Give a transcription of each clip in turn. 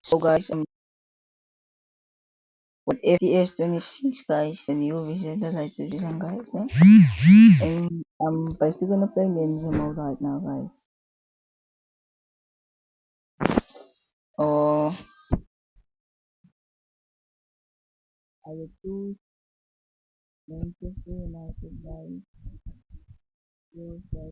So guys, what if the S26 guys and you visit the light division guys, eh? And I'm basically gonna play Men's mode right now guys. Oh, I will choose Manchester United guys. Choose guys.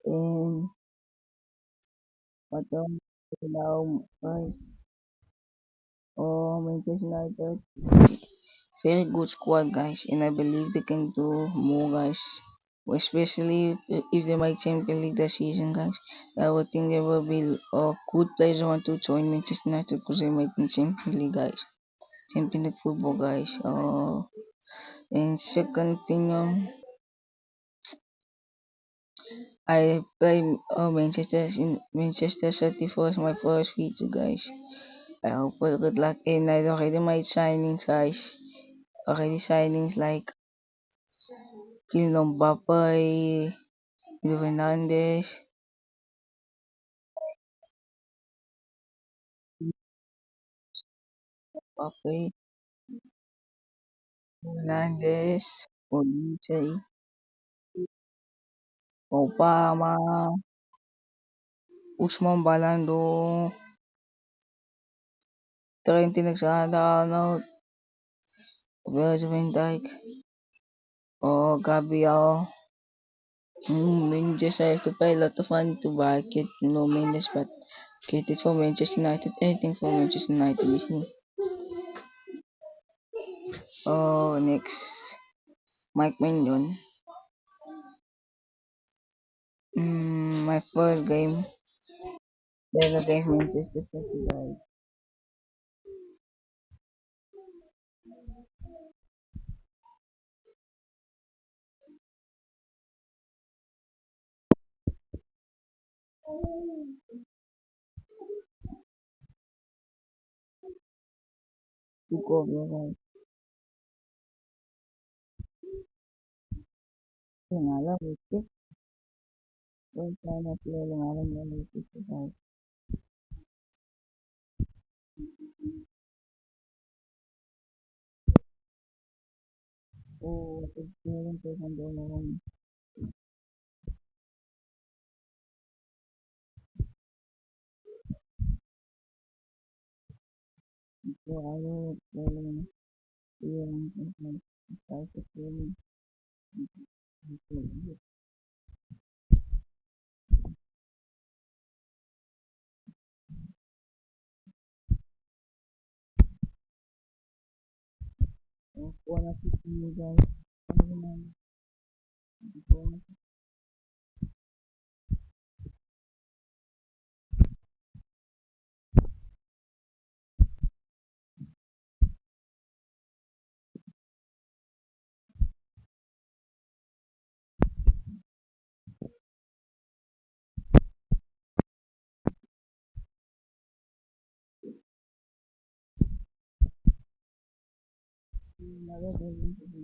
And what now guys? Oh, Manchester United. Very good squad guys, and I believe they can do more guys. Especially if they make Champions League this season, guys. I would think there will be good players who want to join Manchester United because they make the Champions League, guys. Champions League football, guys. In second opinion, I play Manchester City for my first feature, guys. I hope for good luck, and I already made signings, guys. Already signings like Kylian Mbappe, Bruno Fernandes, Mbappe, Fernandes, Olise, Obama, Usman Balando, Trent Alexander-Arnold, Virgil van Dijk, or Gabriel. Mendes, I have to pay a lot of money to buy a kit, Mendes, but get it for Manchester United, anything for Manchester United, you see. Oh, next, Mike Mignon. My first game, then against Manchester City, guys. Took over, guys. Yung alam, it's first time I play yung alam na guys. Oh, experience ko sa So I will explain yung start explaining kung ano si guys. Ano naman, kung nagagawin ko sa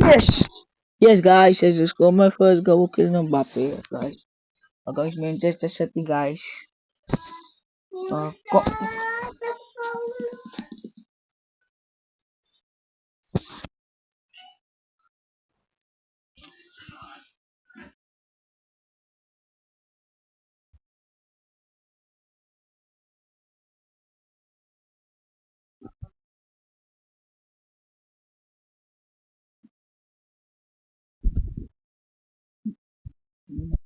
Yes! Yes, guys, I just got my first goal killing Mbappe, guys. Against Manchester City, guys. Uh, co- Guys,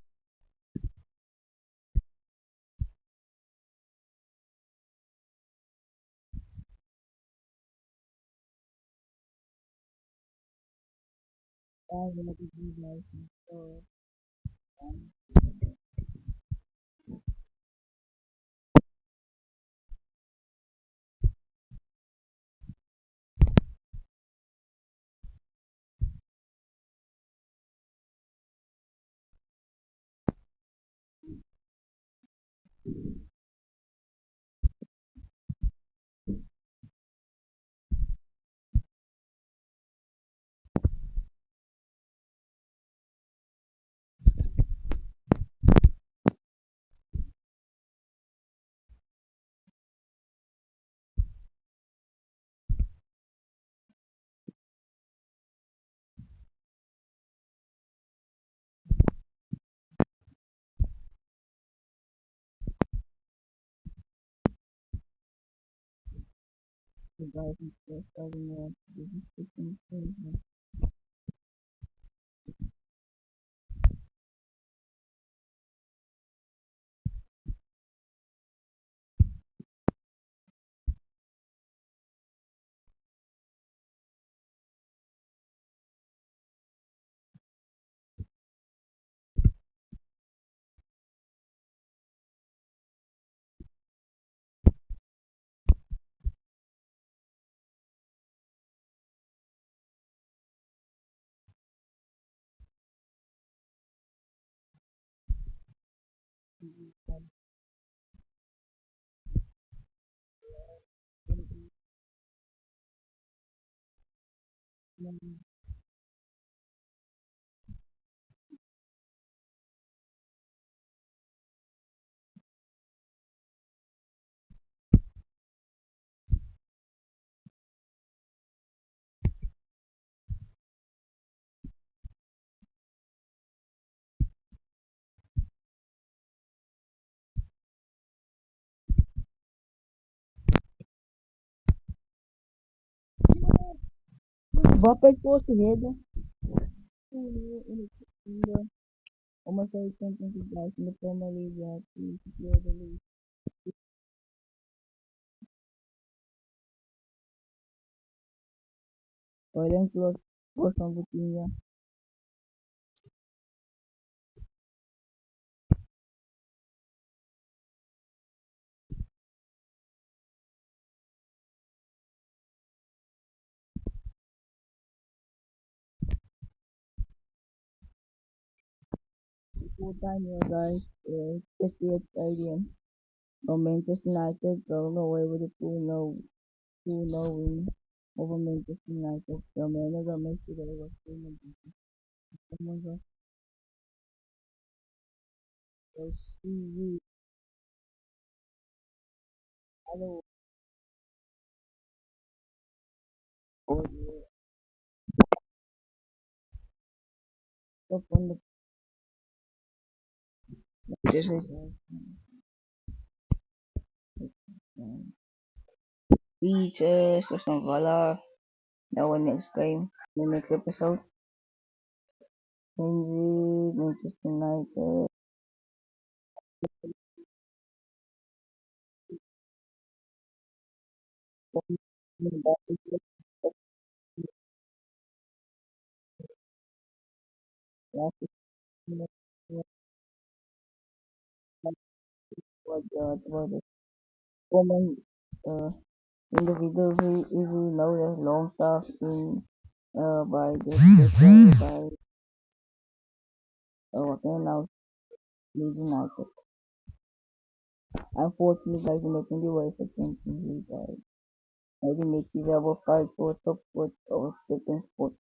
what did you guys so you guys are starting this is taking place. Buffett was ahead in the almost every championship guys in the Premier League to secure the league. Oilen close was on the team, yeah. Full time here guys, 58th Stadium. From Manchester United going away with a 2-0 win over Manchester United. The manager Messi today was doing someone was so see you. Hello, or up on the this is Beaches or some Villa. Our next game, the next episode. Kenzie, Manchester United. What the woman individual who if you know there's long stuff in by the by what can now Leeds United. Unfortunately guys we're making the way for Champions League guys. Maybe next season we'll fight for top spot or second spot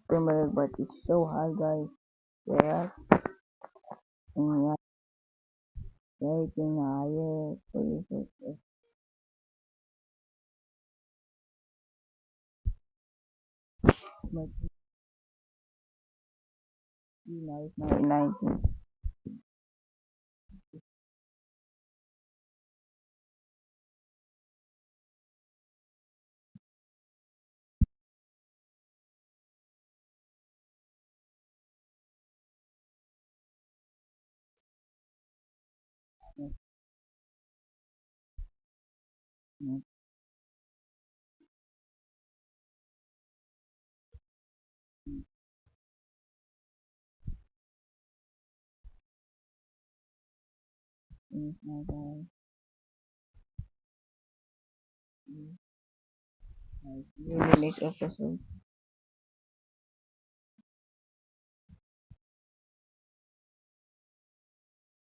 Premier League but it's so hard guys. Yeah, and yeah, everything higher so much now it's 19. Mm, guys. Mm, guys. See you in the next episode.